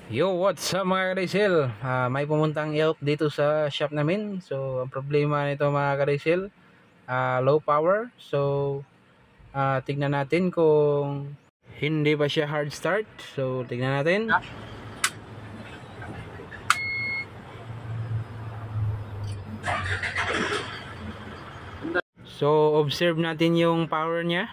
Yo, what's up mga ka-diesel? May pumuntang help dito sa shop namin. So, ang problema nito mga ka-diesel, low power. So, tignan natin kung hindi pa siya hard start. So, tignan natin. So, observe natin yung power niya.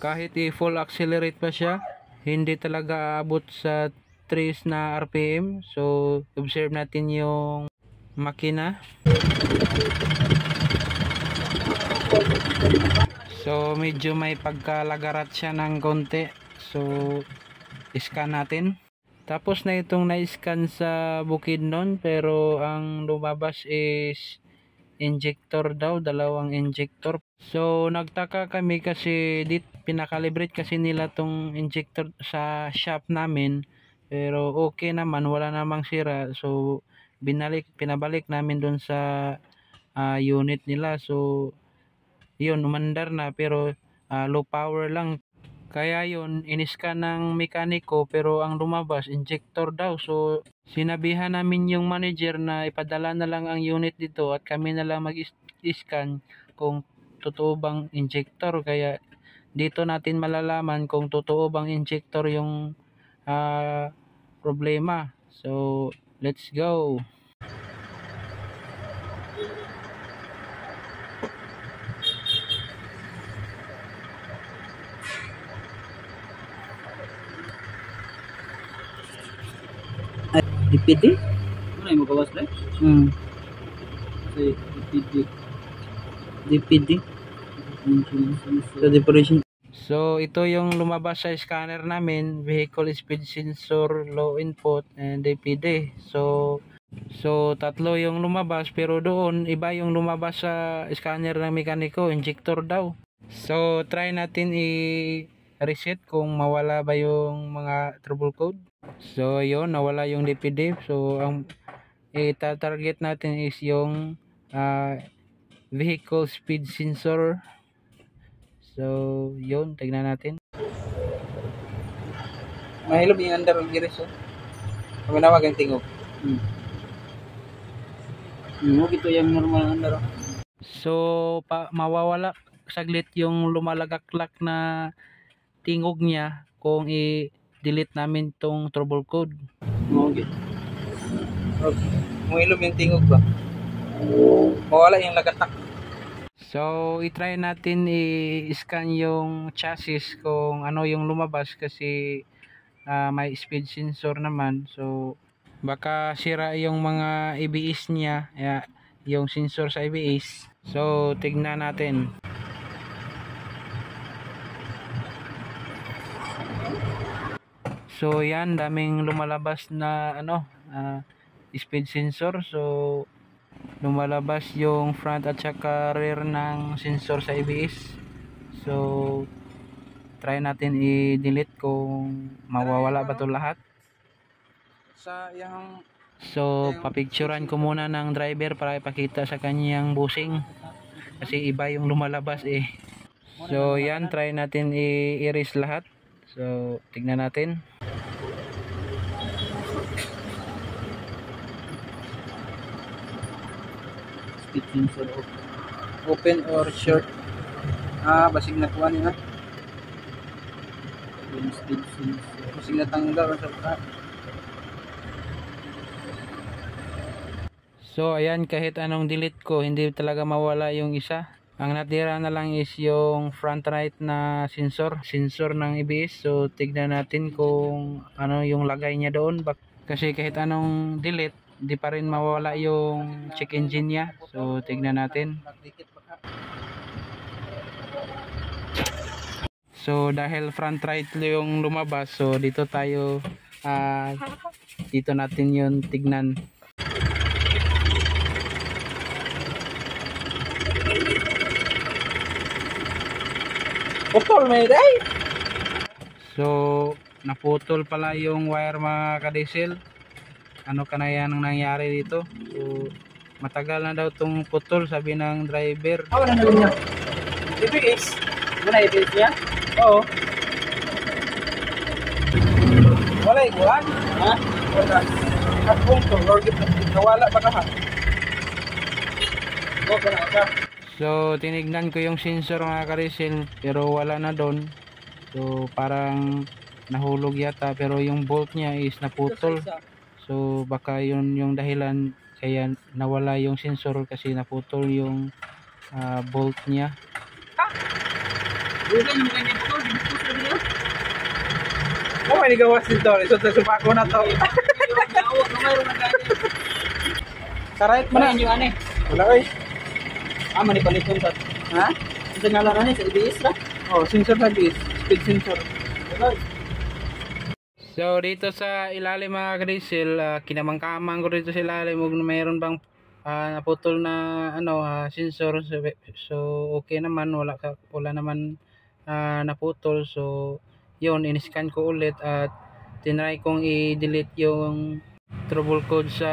Kahit i-full accelerate pa siya, hindi talaga aabot sa 3 na RPM. So, observe natin yung makina. So, medyo may pagkalagarat siya ng konti. So, scan natin. Tapos na itong na-scan sa Bukidnon, pero ang lumabas is injector daw, dalawang injector. So nagtaka kami kasi pinakalibrate kasi nila tong injector sa shop namin, pero okay naman, wala namang sira. So pinabalik namin dun sa unit nila. So yun, umandar na, pero low power lang. Kaya yun, iniskan ng mekaniko, pero ang lumabas injector daw. So sinabihan namin yung manager na ipadala na lang ang unit dito at kami na lang mag-scan kung totoo bang injector. Kaya dito natin malalaman kung totoo bang injector yung problema. So let's go. DPD? Ano yung magawas na? DPD. So, depression. So ito yung lumabas sa scanner namin, vehicle speed sensor, low input, and DPD. So tatlo yung lumabas, pero doon iba yung lumabas sa scanner ng mekaniko, injector daw. So try natin i-reset kung mawala ba yung mga trouble code. So yun, nawala yung DPD. So ang ita-target natin is yung vehicle speed sensor. So yun, tignan natin. Mahilom yung under ang giris. Kamanawag ang tingog. Ito yung normal under. So mawawala saglit yung lumalagaklak na tingog niya kung i-delete namin tong trouble code. Okay. Mahilom yung tingog ba? Mawala yung lagatak. So i-try natin i-scan yung chassis kung ano yung lumabas, kasi may speed sensor naman. So baka sira yung mga ABS niya, yung sensor sa ABS. So tignan natin. So yan, daming lumalabas na speed sensor. So lumalabas yung front at saka rear ng sensor sa ABS. So try natin i-delete kung mawawala ba ito lahat. So papicturan ko muna ng driver para ipakita sa kanyang busing, kasi iba yung lumalabas eh. So yan, try natin i-erase lahat. So tignan natin. Speed sensor open or short. Basig na kuha niya. Yung speed sensor. Basig na tanggal sa baka. So ayan, kahit anong delete ko, hindi talaga mawala yung isa. Ang natira na lang is yung front right na sensor ng ABS. So tignan natin kung ano yung lagay niya doon. Kasi kahit anong delete, di pa rin mawala yung check engine niya. So tignan natin. So dahil front right yung lumabas, so dito tayo dito natin yung tignan. Putol may day. So naputol pala yung wire mga ka-diesel. Ano ka na yan ang nangyari dito. So matagal na daw tong putol, sabi ng driver. Ako na namin niya. ABS. Wala ABS niya? Oo. Wala iguan? Ha? Wala. At punto, Lord, nawala ba ka ha? Wala na ka. So tinignan ko yung sensor mga ka-diesel, pero wala na doon. So parang nahulog yata, pero yung bolt niya is naputol. So baka yun yung dahilan kaya nawala yung sensor, kasi naputol yung bolt niya. Oh, may gawas dito. Isot na sumako na to. Karait mo na. Wala ko eh. Manipalit yung tat. Ha? Sa ngalan na sa ABS na. Oh, sensor na ABS. Speed sensor. So dito sa ilalim mga ka-diesel, kinamangkamang ko dito sa ilalim kung mayroon bang naputol na sensor. So okay naman, wala naman naputol. So yun, in-scan ko ulit at tinry kong i-delete yung trouble code sa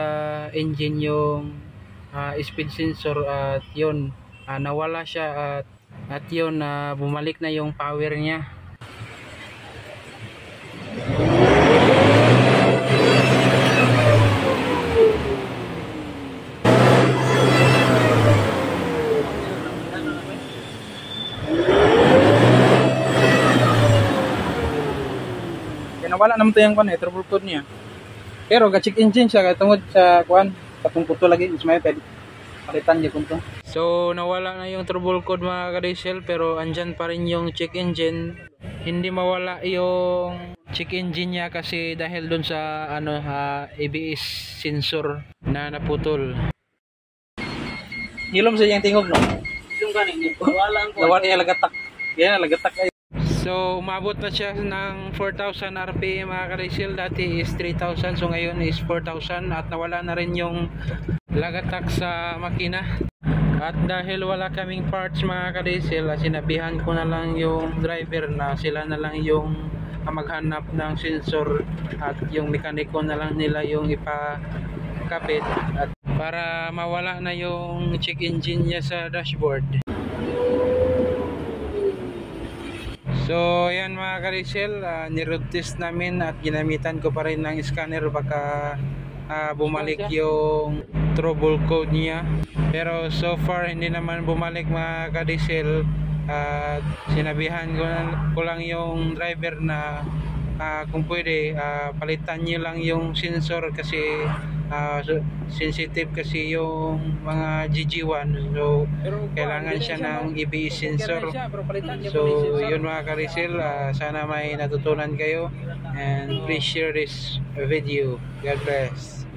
engine, yung speed sensor, at yun, nawala siya, at yun, bumalik na yung power niya. Nawala naman ito yung trouble code niya. Pero ga-check engine siya kaya tungod sa kuan, katong puto lagi mas may palitan niya kunto. So nawala na yung trouble code mga ka-diesel, pero andyan pa rin yung check engine. Hindi mawala yung check engine niya kasi dahil dun sa ABS sensor na naputol. Hilom sa iyang tingog no. Yung ganing wala ang Nawala niya lagatak. Yan lagatak ay. So umabot na siya ng 4,000 RPM mga ka-diesel. Dati is 3,000, so ngayon is 4,000, at nawala na rin yung lagatak sa makina. At dahil wala kaming parts mga ka-diesel, sinabihan ko na lang yung driver na sila na lang yung maghanap ng sensor, at yung mekaniko na lang nila yung ipakabit, at para mawala na yung check engine niya sa dashboard. So yan mga ka-diesel, ni-road test namin at ginamitan ko pa rin ng scanner, baka bumalik yung trouble code niya. Pero so far hindi naman bumalik mga ka-diesel. Sinabihan ko lang yung driver na kung pwede palitan niyo lang yung sensor, kasi sensitive kasi yung mga GG1, so kailangan siya ng ABS sensor. So yun mga ka-diesel, sana may natutunan kayo, and please share this video. God bless.